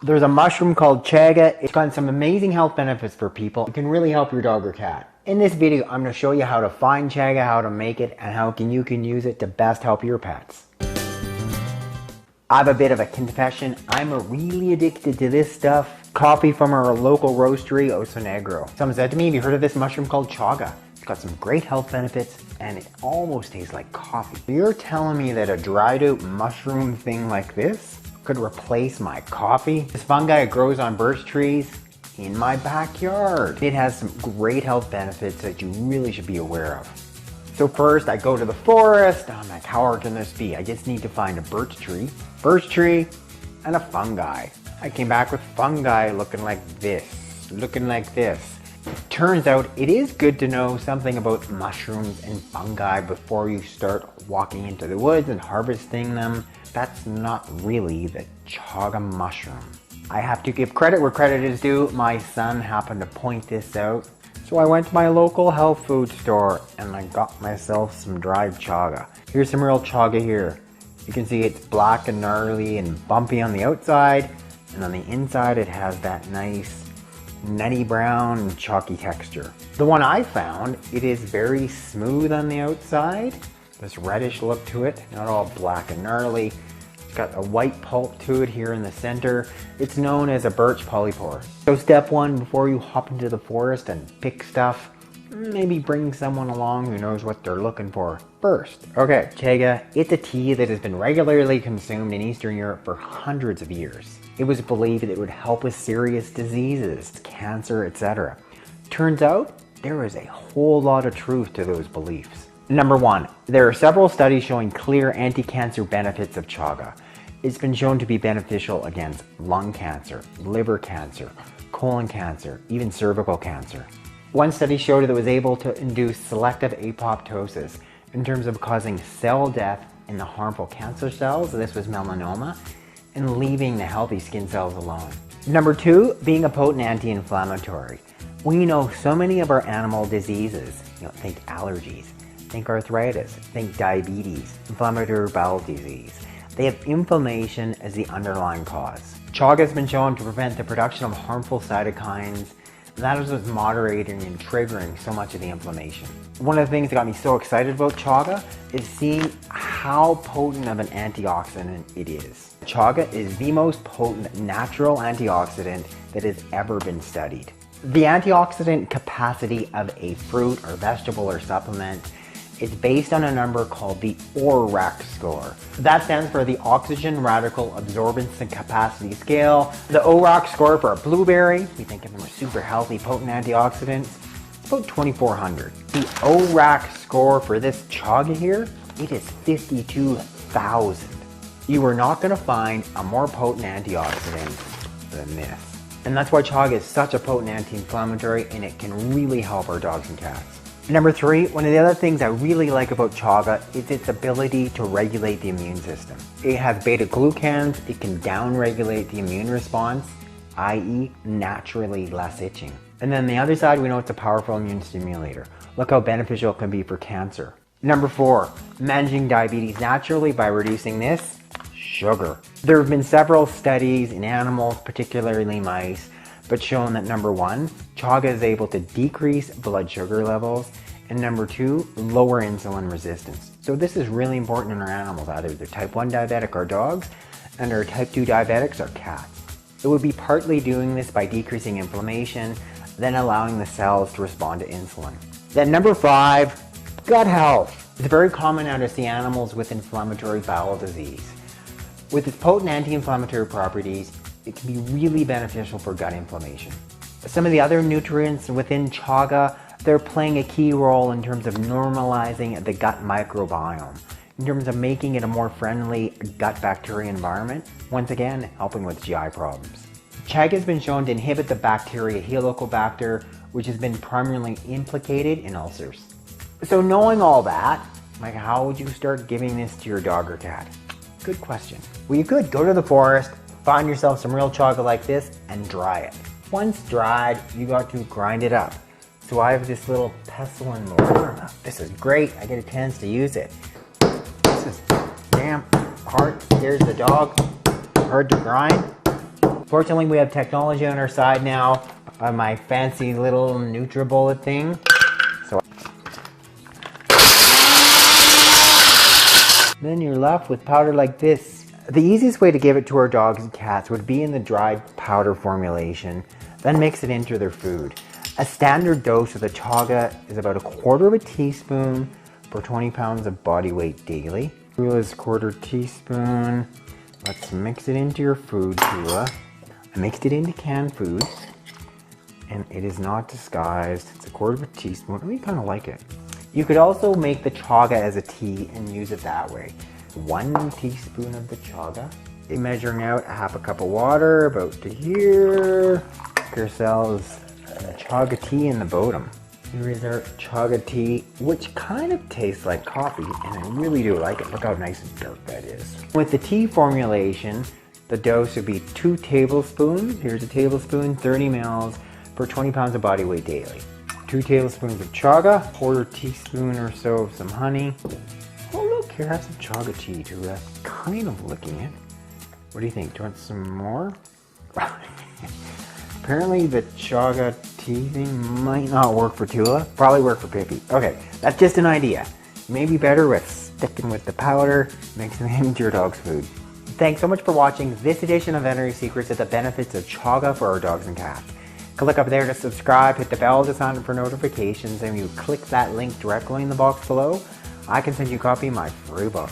There's a mushroom called Çaga. It's got some amazing health benefits for people. It can really help your dog or cat. In this video, I'm going to show you how to find Çaga, how to make it, and how you can use it to best help your pets. I have a bit of a confession. I'm really addicted to this stuff. Coffee from our local roastery, Oso Negro. Someone said to me, have you heard of this mushroom called Çaga? It's got some great health benefits and it almost tastes like coffee. You're telling me that a dried out mushroom thing like this could replace my coffee? This fungi grows on birch trees in my backyard. It has some great health benefits that you really should be aware of. So first I go to the forest. I'm like, how hard can this be? I just need to find a birch tree, and a fungi. I came back with fungi looking like this. Turns out it is good to know something about mushrooms and fungi before you start walking into the woods and harvesting them. That's not really the Çaga mushroom. I have to give credit where credit is due. My son happened to point this out. So I went to my local health food store and I got myself some dried Çaga. Here's some real Çaga here. You can see it's black and gnarly and bumpy on the outside, and on the inside it has that nice nutty brown chalky texture. The one I found, it is very smooth on the outside. This reddish look to it, not all black and gnarly. It's got a white pulp to it here in the center. It's known as a birch polypore. So step one, before you hop into the forest and pick stuff, maybe bring someone along who knows what they're looking for first. Okay, Çaga, it's a tea that has been regularly consumed in Eastern Europe for hundreds of years. It was believed that it would help with serious diseases, cancer, etc. Turns out, there is a whole lot of truth to those beliefs. Number one, there are several studies showing clear anti-cancer benefits of Çaga. It's been shown to be beneficial against lung cancer, liver cancer, colon cancer, even cervical cancer. One study showed that it was able to induce selective apoptosis in terms of causing cell death in the harmful cancer cells, this was melanoma, and leaving the healthy skin cells alone. Number two, being a potent anti-inflammatory. We know so many of our animal diseases, think allergies, think arthritis, think diabetes, inflammatory bowel disease. They have inflammation as the underlying cause. Çaga has been shown to prevent the production of harmful cytokines. That is what's moderating and triggering so much of the inflammation. One of the things that got me so excited about Çaga is seeing how potent of an antioxidant it is. Çaga is the most potent natural antioxidant that has ever been studied. The antioxidant capacity of a fruit or vegetable or supplement is based on a number called the ORAC score. That stands for the Oxygen Radical Absorbance and Capacity Scale. The ORAC score for a blueberry, we think of them as super healthy, potent antioxidants, it's about 2,400. The ORAC score for this Çaga here, it is 52,000. You are not gonna find a more potent antioxidant than this. And that's why Çaga is such a potent anti-inflammatory, and it can really help our dogs and cats. Number three, one of the other things I really like about Çaga is its ability to regulate the immune system. It has beta-glucans, it can down-regulate the immune response, i.e. naturally less itching. And then the other side, we know it's a powerful immune stimulator. Look how beneficial it can be for cancer. Number four, managing diabetes naturally by reducing this, sugar. There have been several studies in animals, particularly mice, but shown that number one, Çaga is able to decrease blood sugar levels, and number two, lower insulin resistance. So this is really important in our animals, either they're type 1 diabetic or dogs, and our type 2 diabetics are cats. It would be partly doing this by decreasing inflammation, then allowing the cells to respond to insulin. Then number five, gut health. It's very common now to see animals with inflammatory bowel disease. With its potent anti-inflammatory properties, it can be really beneficial for gut inflammation. Some of the other nutrients within Çaga, they're playing a key role in terms of normalizing the gut microbiome, in terms of making it a more friendly gut bacteria environment, once again, helping with GI problems. Çaga has been shown to inhibit the bacteria Helicobacter, which has been primarily implicated in ulcers. So knowing all that, how would you start giving this to your dog or cat? Good question. Well, you could go to the forest, find yourself some real Çaga like this, and dry it. Once dried, you got to grind it up. So I have this little pestle and mortar. This is great, I get a chance to use it. This is damn hard, scares the dog, hard to grind. Fortunately, we have technology on our side now. My fancy little NutriBullet thing. So then you're left with powder like this. The easiest way to give it to our dogs and cats would be in the dried powder formulation, then mix it into their food. A standard dose of the Çaga is about 1/4 teaspoon per 20 pounds of body weight daily. Tula is 1/4 teaspoon. Let's mix it into your food, Tula. I mixed it into canned food, and it is not disguised. It's 1/4 teaspoon. We kind of like it. You could also make the Çaga as a tea and use it that way. 1 teaspoon of the Çaga. Measuring out 1/2 cup of water, about to here. Make yourselves a Çaga tea in the bottom. Here is our Çaga tea, which kind of tastes like coffee, and I really do like it. Look how nice and dark that is. With the tea formulation, the dose would be 2 tablespoons. Here's a tablespoon, 30 mils per 20 pounds of body weight daily. 2 tablespoons of Çaga, 1/4 teaspoon or so of some honey. Oh look, here I have some Çaga tea too. Kind of licking it. What do you think? Do you want some more? Apparently the Çaga tea thing might not work for Tula. Probably work for Pippi. Okay, that's just an idea. Maybe better with sticking with the powder, mixing it into your dog's food. Thanks so much for watching this edition of Veterinary Secrets of the benefits of Çaga for our dogs and cats. Click up there to subscribe, hit the bell to sign up for notifications, and you click that link directly in the box below, I can send you a copy of my free book.